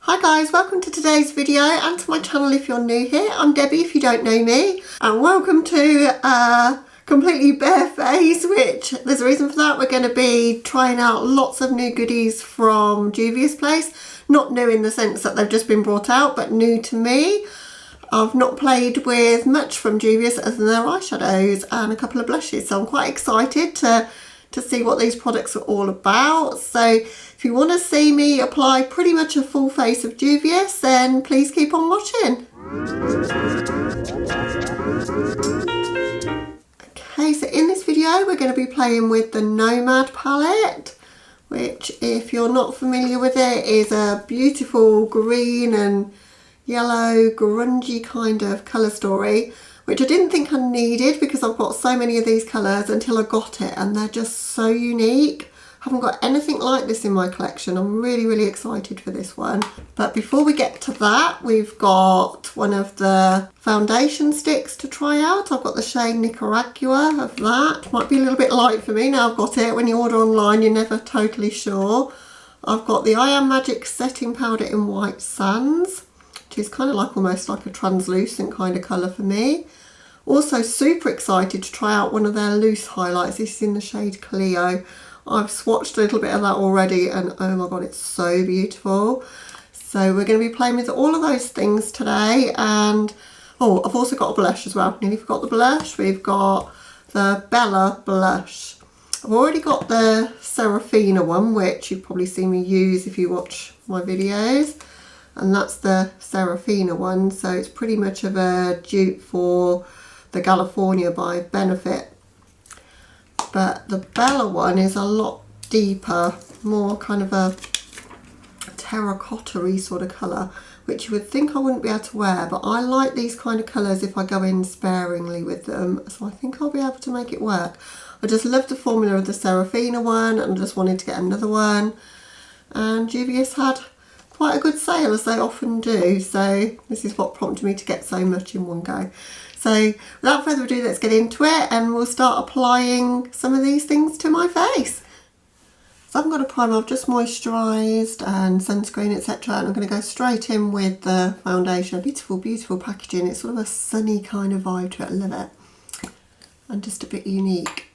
Hi guys, welcome to today's video and to my channel if you're new here. I'm Debbie if you don't know me, and welcome to a completely bare face, which there's a reason for that. We're going to be trying out lots of new goodies from Juvia's place. Not new in the sense that they've just been brought out, but new to me. I've not played with much from Juvia's other than their eyeshadows and a couple of blushes, so I'm quite excited to see what these products are all about. So if you want to see me apply pretty much a full face of Juvia's, then please keep on watching. Okay, so in this video we're going to be playing with the Nomad Palette, which, if you're not familiar with it, is a beautiful green and yellow grungy kind of colour story, which I didn't think I needed because I've got so many of these colours until I got it, and they're just so unique. I haven't got anything like this in my collection. I'm really excited for this one. But before we get to that, we've got one of the foundation sticks to try out. I've got the shade Nicaragua of that. Might be a little bit light for me now I've got it. When you order online, you're never totally sure. I've got the I Am Magic setting powder in White Sands, which is kind of like almost like a translucent kind of colour for me. Also super excited to try out one of their loose highlights. This is in the shade Cleo. I've swatched a little bit of that already and oh my god, it's so beautiful. So we're going to be playing with all of those things today. And oh, I've also got a blush as well. Nearly forgot the blush. We've got the Bella blush. I've already got the Serafina one, which you've probably seen me use if you watch my videos. And that's the Serafina one, so it's pretty much of a dupe for the California by Benefit. But the Bella one is a lot deeper, more kind of a terracotta-y sort of colour, which you would think I wouldn't be able to wear, but I like these kind of colours if I go in sparingly with them, so I think I'll be able to make it work. I just love the formula of the Serafina one and I just wanted to get another one, and Juvia's had quite a good sale, as they often do, so this is what prompted me to get so much in one go. So without further ado, let's get into it and we'll start applying some of these things to my face. So I've got a primer, I've just moisturised and sunscreen, etc., and I'm going to go straight in with the foundation. Beautiful packaging. It's sort of a sunny kind of vibe to it. I love it, and just a bit unique.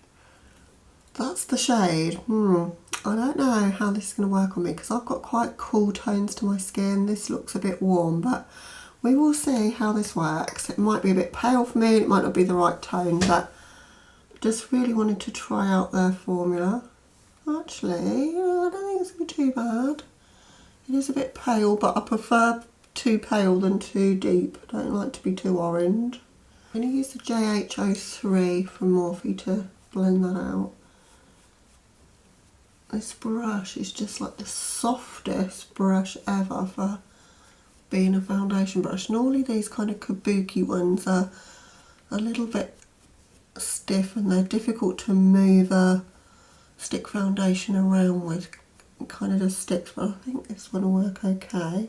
That's the shade. I don't know how this is going to work on me because I've got quite cool tones to my skin. This looks a bit warm, but we will see how this works. It might be a bit pale for me, it might not be the right tone, but I just really wanted to try out their formula. Actually, I don't think it's going to be too bad. It is a bit pale, but I prefer too pale than too deep. I don't like to be too orange. I'm going to use the JH03 from Morphe to blend that out. This brush is just like the softest brush ever for being a foundation brush. Normally these kind of kabuki ones are a little bit stiff and they're difficult to move a stick foundation around with. It kind of just sticks, but I think this one will work okay. I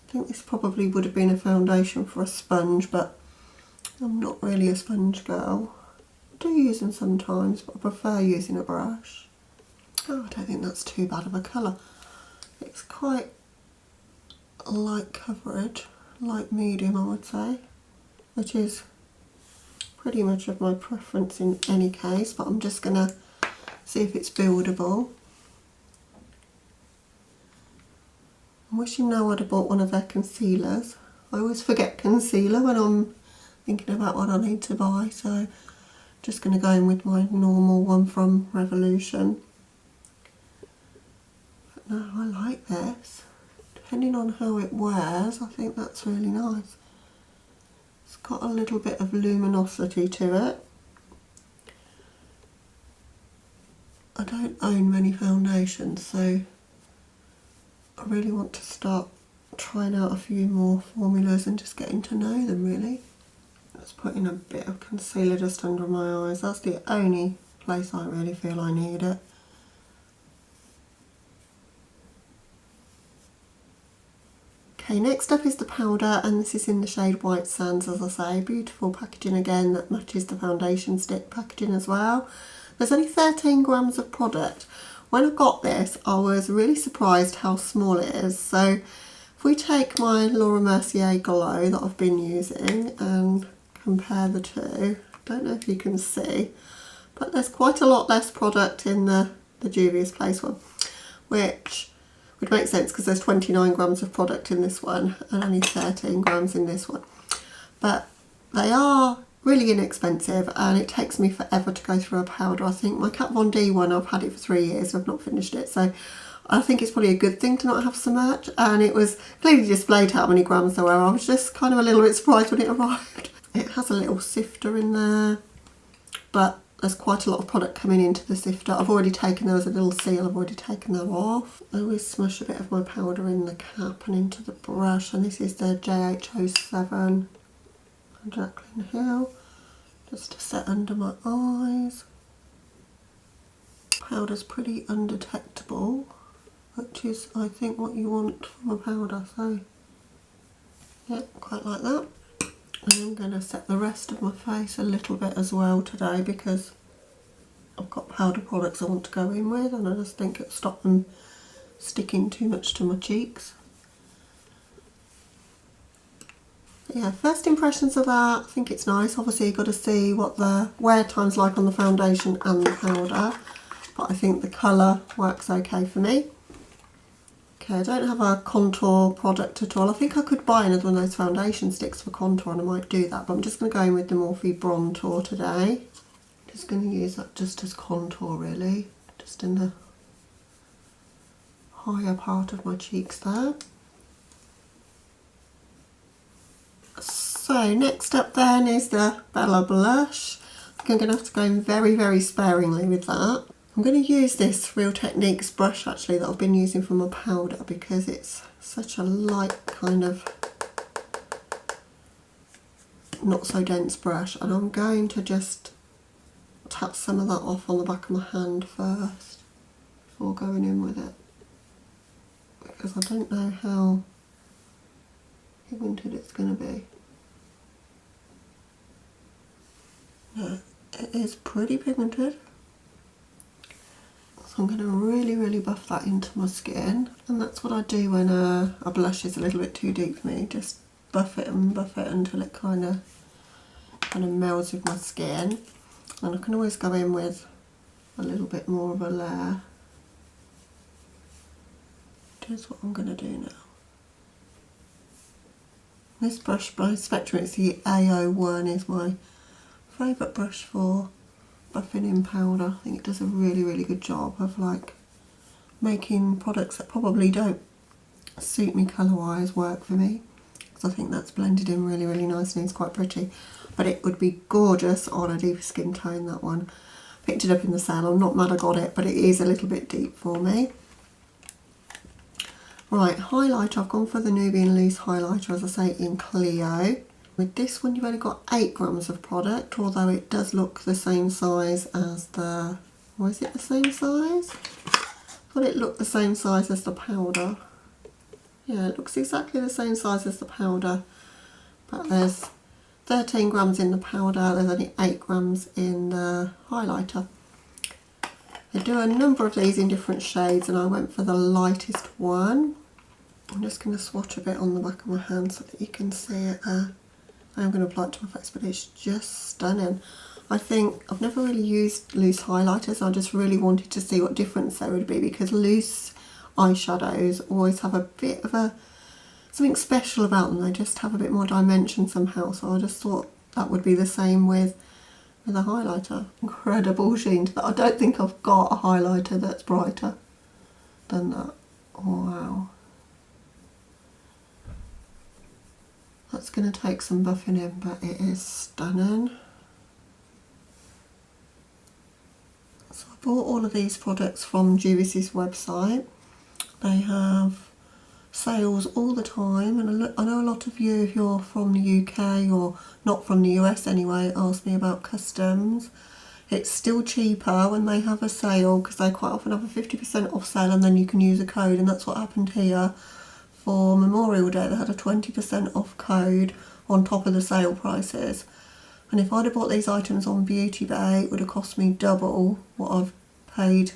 think this probably would have been a foundation for a sponge, but I'm not really a sponge girl. I do use them sometimes, but I prefer using a brush. Oh, I don't think that's too bad of a colour. It's quite light coverage, light medium I would say, which is pretty much of my preference in any case, but I'm just going to see if it's buildable. I'm wishing now I'd have bought one of their concealers. I always forget concealer when I'm thinking about what I need to buy, so I'm just going to go in with my normal one from Revolution. But no, I like this. Depending on how it wears, I think that's really nice. It's got a little bit of luminosity to it. I don't own many foundations, so I really want to start trying out a few more formulas and just getting to know them really. Let's put in a bit of concealer just under my eyes. That's the only place I really feel I need it. Okay, next up is the powder, and this is in the shade White Sands, as I say. Beautiful packaging again that matches the foundation stick packaging as well. There's only 13 grams of product, When I got this, I was really surprised how small it is. So if we take my Laura Mercier Glow that I've been using and compare the two, I don't know if you can see, but there's quite a lot less product in the Juvia's Place one, which would make sense because there's 29 grams of product in this one and only 13 grams in this one. But they are really inexpensive and it takes me forever to go through a powder. I think my Kat Von D one, I've had it for 3 years, I've not finished it, so I think it's probably a good thing to not have so much. And it was clearly displayed how many grams there were. I was just kind of a little bit surprised when it arrived. It has a little sifter in there, but there's quite a lot of product coming into the sifter. I've already taken, there was a little seal, I've already taken that off. I always smush a bit of my powder in the cap and into the brush, and this is the JH07 Jaclyn Hill, just to set under my eyes. Powder's pretty undetectable, which is I think what you want from a powder, so yeah, quite like that. And I'm going to set the rest of my face a little bit as well today because I've got powder products I want to go in with, and I just think it'll stop them sticking too much to my cheeks. Yeah, first impressions of that, I think it's nice. Obviously you've got to see what the wear time's like on the foundation and the powder, but I think the colour works okay for me. Okay, I don't have a contour product at all. I think I could buy another one of those foundation sticks for contour and I might do that, but I'm just going to go in with the Morphe Brontour today. Just going to use that just as contour really, just in the higher part of my cheeks there. So next up then is the Bella blush. I think I'm going to have to go in very, very sparingly with that. I'm going to use this Real Techniques brush actually that I've been using for my powder because it's such a light kind of not so dense brush, and I'm going to just tap some of that off on the back of my hand first before going in with it, because I don't know how pigmented it's going to be. No, it is pretty pigmented. So I'm going to really, really buff that into my skin, and that's what I do when a blush is a little bit too deep for me. Just buff it and buff it until it kind of melds with my skin. And I can always go in with a little bit more of a layer. Here's what I'm going to do now. This brush by Spectrum, it's the AO1, is my favourite brush for buffing in powder. I think it does a really, really good job of like making products that probably don't suit me colour wise work for me, because I think that's blended in really, really nice and it's quite pretty. But it would be gorgeous on a deeper skin tone, that one. Picked it up in the sale, I'm not mad I got it, but it is a little bit deep for me. Right, highlighter, I've gone for the Nubian loose highlighter, as I say, in Cleo. With this one you've only got 8 grams of product, although it does look the same size as the, or is it the same size? I thought it looked the same size as the powder. Yeah, it looks exactly the same size as the powder, but there's 13 grams in the powder, there's only 8 grams in the highlighter. They do a number of these in different shades and I went for the lightest one. I'm just going to swatch a bit on the back of my hand so that you can see it there. I am going to apply it to my face, but it's just stunning. I think I've never really used loose highlighters. I just really wanted to see what difference there would be, because loose eyeshadows always have a bit of something special about them. They just have a bit more dimension somehow. So I just thought that would be the same with a highlighter. Incredible sheen to that. I don't think I've got a highlighter that's brighter than that. Wow. That's going to take some buffing in, but it is stunning. So I bought all of these products from Juvia's website. They have sales all the time, and I know a lot of you, if you're from the UK or not from the US anyway, ask me about customs. It's still cheaper when they have a sale, because they quite often have a 50% off sale and then you can use a code, and that's what happened here. For Memorial Day they had a 20% off code on top of the sale prices, and if I'd have bought these items on Beauty Bay it would have cost me double what I've paid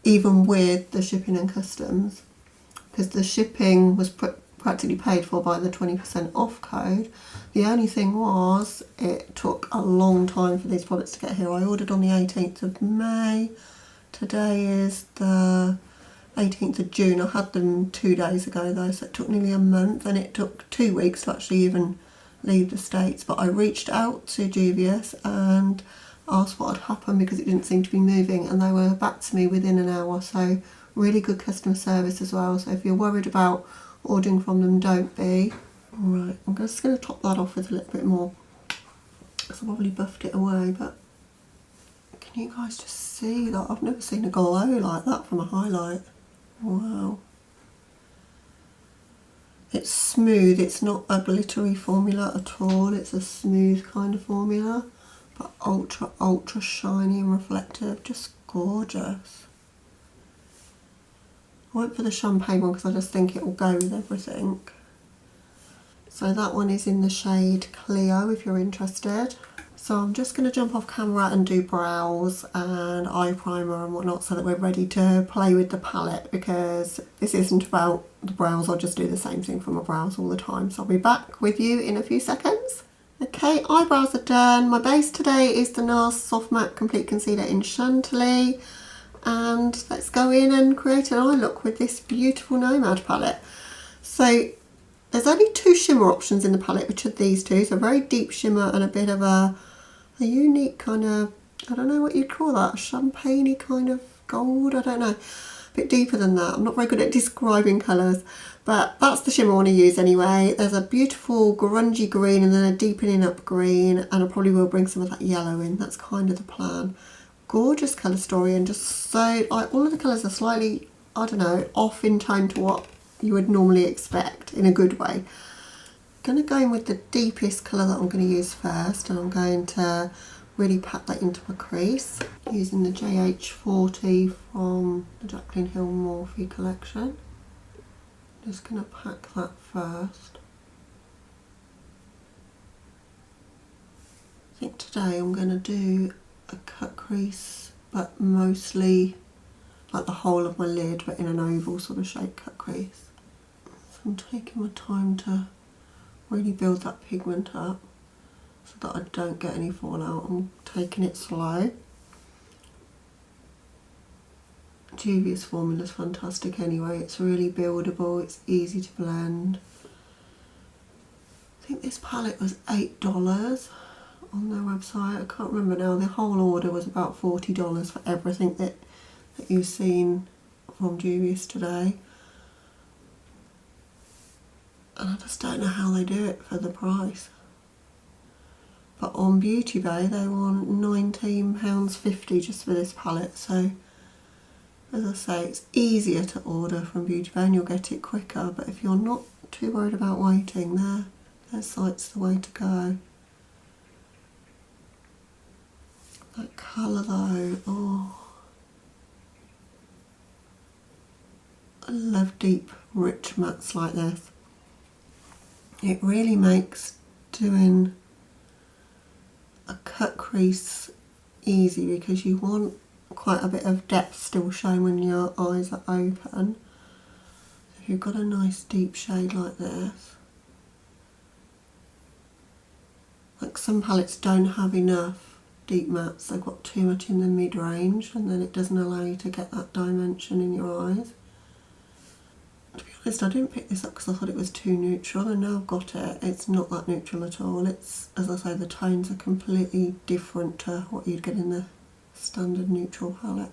even with the shipping and customs, because the shipping was practically paid for by the 20% off code. The only thing was, it took a long time for these products to get here. I ordered on the 18th of May. Today is the 18th of June. I had them 2 days ago though, so it took nearly a month, and it took 2 weeks to actually even leave the States. But I reached out to Juvia and asked what had happened because it didn't seem to be moving, and they were back to me within an hour. So really good customer service as well. So if you're worried about ordering from them, don't be. Right, I'm just going to top that off with a little bit more, because I probably buffed it away, but can you guys just see that? I've never seen a glow like that from a highlight. Wow. It's smooth, it's not a glittery formula at all, it's a smooth kind of formula, but ultra shiny and reflective, just gorgeous. I went for the champagne one because I just think it will go with everything. So that one is in the shade Cleo if you're interested. So I'm just going to jump off camera and do brows and eye primer and whatnot so that we're ready to play with the palette, because this isn't about the brows. I'll just do the same thing for my brows all the time. So I'll be back with you in a few seconds. Okay, eyebrows are done. My base today is the NARS Soft Matte Complete Concealer in Chantilly. And let's go in and create an eye look with this beautiful Nomad palette. So there's only 2 shimmer options in the palette, which are these two. So a very deep shimmer and a bit of a unique kind of, I don't know what you'd call that, champagne-y kind of gold, I don't know. A bit deeper than that. I'm not very good at describing colours, but that's the shimmer I want to use anyway. There's a beautiful grungy green and then a deepening up green, and I probably will bring some of that yellow in. That's kind of the plan. Gorgeous colour story, and just so, like, all of the colours are slightly, I don't know, off in tone to what you would normally expect in a good way. I'm going to go in with the deepest colour that I'm going to use first, and I'm going to really pack that into my crease using the JH40 from the Jaclyn Hill Morphe collection. Just going to pack that first. I think today I'm going to do a cut crease, but mostly like the whole of my lid, but in an oval sort of shape cut crease. So I'm taking my time to really build that pigment up so that I don't get any fallout. I'm taking it slow. Juvia's formula is fantastic anyway. It's really buildable, it's easy to blend. I think this palette was $8 on their website. I can't remember now. The whole order was about $40 for everything that you've seen from Juvia's today. And I just don't know how they do it for the price. But on Beauty Bay they want £19.50 just for this palette. So as I say, it's easier to order from Beauty Bay and you'll get it quicker. But if you're not too worried about waiting, their site's the way to go. That colour though, oh, I love deep, rich mattes like this. It really makes doing a cut crease easy because you want quite a bit of depth still shown when your eyes are open. If you've got a nice deep shade like this, like some palettes don't have enough deep mattes, they've got too much in the mid-range and then it doesn't allow you to get that dimension in your eyes. To be honest, I didn't pick this up because I thought it was too neutral, and now I've got it, it's not that neutral at all. It's, as I say, the tones are completely different to what you'd get in the standard neutral palette.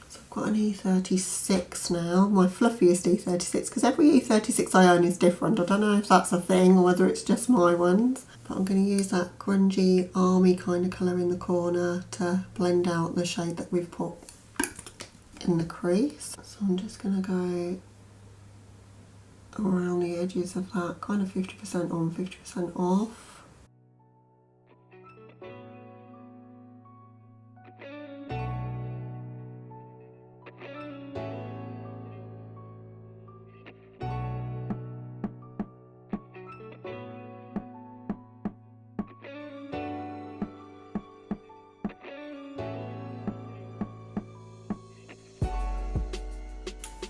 So I've got an E36 now, my fluffiest E36, because every E36 I own is different. I don't know if that's a thing or whether it's just my ones. But I'm going to use that grungy army kind of colour in the corner to blend out the shade that we've put in the crease. So I'm just going to go around the edges of that, kind of 50% on, 50% off.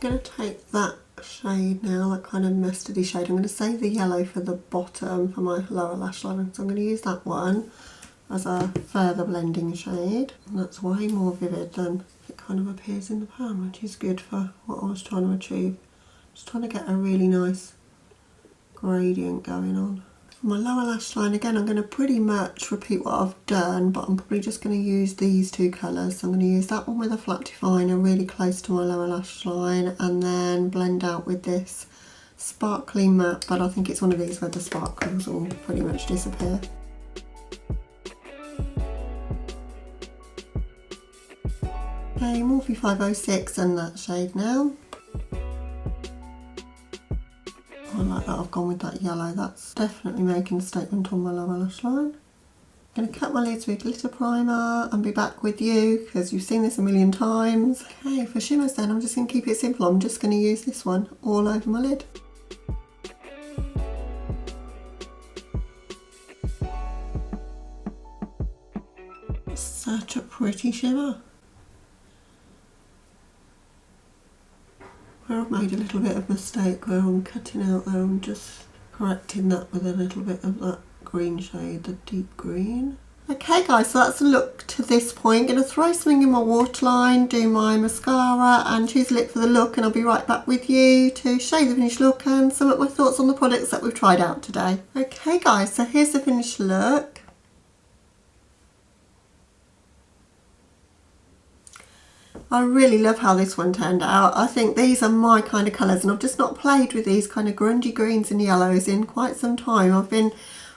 going to take that shade now, that kind of mustardy shade. I'm going to save the yellow for the bottom for my lower lash line, so I'm going to use that one as a further blending shade. And that's way more vivid than it kind of appears in the pan, which is good for what I was trying to achieve. Just trying to get a really nice gradient going on. For my lower lash line, again, I'm going to pretty much repeat what I've done, but I'm probably just going to use these two colours. So I'm going to use that one with a flat definer really close to my lower lash line, and then blend out with this sparkly matte, but I think it's one of these where the sparkles will pretty much disappear. Okay, Morphe 506 and that shade now. I like that I've gone with that yellow, that's definitely making a statement on my lower lash line. I'm going to cut my lids with glitter primer and be back with you because you've seen this a million times. Okay, for shimmers then, I'm just going to keep it simple. I'm just going to use this one all over my lid. Such a pretty shimmer. Where I've made a little bit of mistake where I'm cutting out there, I'm just correcting that with a little bit of that green shade, the deep green. Okay guys, so that's a look to this point. I'm going to throw something in my waterline, do my mascara and choose a lip for the look, and I'll be right back with you to show you the finished look and some of my thoughts on the products that we've tried out today. Okay guys, so here's the finished look. I really love how this one turned out. I think these are my kind of colours, and I've just not played with these kind of grungy greens and yellows in quite some time. I've been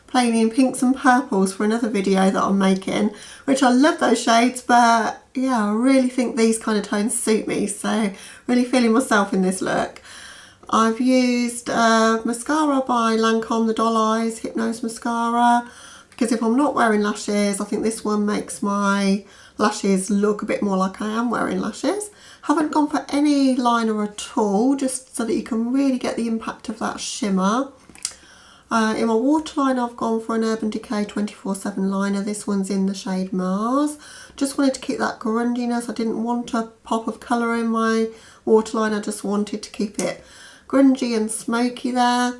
playing in pinks and purples for another video that I'm making, which I love those shades, but yeah, I really think these kind of tones suit me, so really feeling myself in this look. I've used mascara by Lancome, the Doll Eyes Hypnose Mascara, because if I'm not wearing lashes, I think this one makes my lashes look a bit more like I am wearing lashes. Haven't gone for any liner at all, just so that you can really get the impact of that shimmer. In my waterline, I've gone for an Urban Decay 24/7 liner. This one's in the shade Mars. Just wanted to keep that grunginess. I didn't want a pop of colour in my waterline. I just wanted to keep it grungy and smoky there.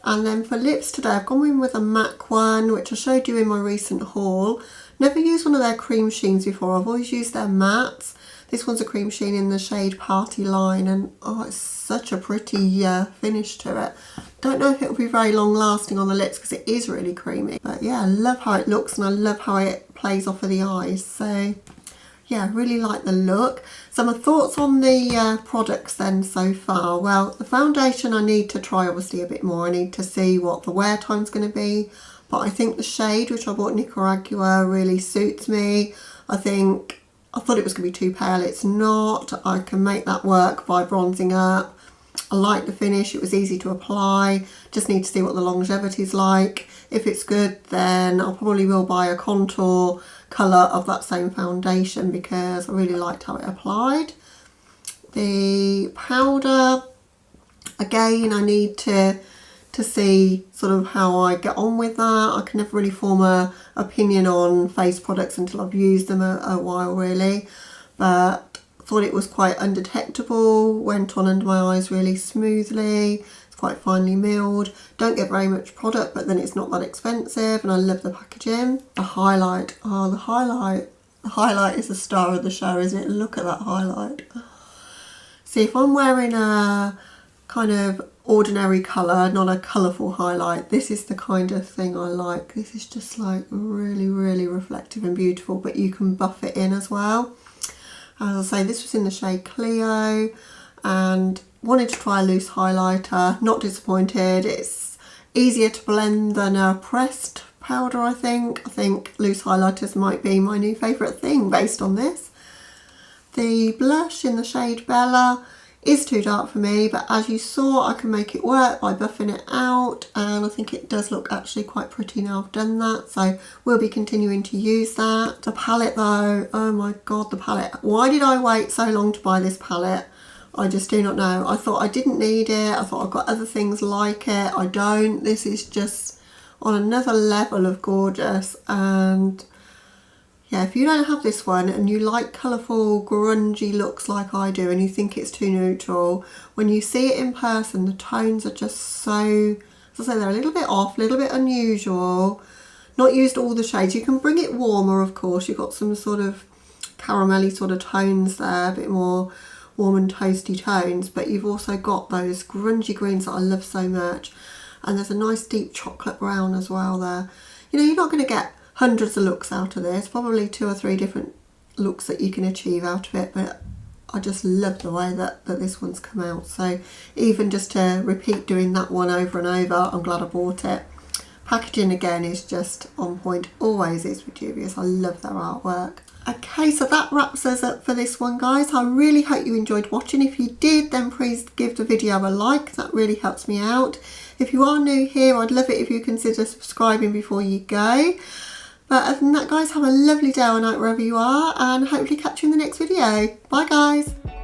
And then for lips today, I've gone in with a MAC one, which I showed you in my recent haul. Never used one of their cream sheens before. I've always used their mattes. This one's a cream sheen in the shade Party Line, and oh, it's such a pretty finish to it. Don't know if it'll be very long lasting on the lips because it is really creamy. But yeah, I love how it looks and I love how it plays off of the eyes. So yeah, I really like the look. So my thoughts on the products then so far. Well, the foundation I need to try obviously a bit more. I need to see what the wear time's going to be. But I think the shade, which I bought Nicaragua, really suits me. I thought it was going to be too pale. It's not. I can make that work by bronzing up. I like the finish. It was easy to apply. Just need to see what the longevity is like. If it's good, then I probably will buy a contour colour of that same foundation because I really liked how it applied. The powder, again, I need to see sort of how I get on with that. I can never really form a opinion on face products until I've used them a while really, but thought it was quite undetectable, went on under my eyes really smoothly. It's quite finely milled, don't get very much product, but then it's not that expensive, and I love the packaging. The highlight, oh the highlight is the star of the show, isn't it? Look at that highlight. See, if I'm wearing a kind of ordinary colour, not a colourful highlight, this is the kind of thing I like. This is just like really, really reflective and beautiful, but you can buff it in as well. As I say, this was in the shade Cleo and wanted to try a loose highlighter. Not disappointed. It's easier to blend than a pressed powder, I think. I think loose highlighters might be my new favourite thing based on this. The blush in the shade Bella is too dark for me, but as you saw, I can make it work by buffing it out, and I think it does look actually quite pretty now I've done that, so we'll be continuing to use that. The palette though, oh my god, the palette. Why did I wait so long to buy this palette? I just do not know. I thought I didn't need it. I thought I've got other things like it. I don't. This is just on another level of gorgeous, and Yeah, if you don't have this one and you like colourful, grungy looks like I do and you think it's too neutral, when you see it in person, the tones are just so, as I say, they're a little bit off, a little bit unusual. Not used all the shades. You can bring it warmer, of course. You've got some sort of caramelly sort of tones there, a bit more warm and toasty tones, but you've also got those grungy greens that I love so much. And there's a nice deep chocolate brown as well there. You know, you're not going to get hundreds of looks out of this, probably 2 or 3 different looks that you can achieve out of it, but I just love the way that this one's come out. So even just to repeat doing that one over and over, I'm glad I bought it. Packaging again is just on point, always is with Juvia. I love their artwork. Okay, so that wraps us up for this one, guys. I really hope you enjoyed watching. If you did, then please give the video a like. That really helps me out. If you are new here, I'd love it if you consider subscribing before you go. But other than that, guys, have a lovely day or night wherever you are, and hopefully catch you in the next video. Bye, guys.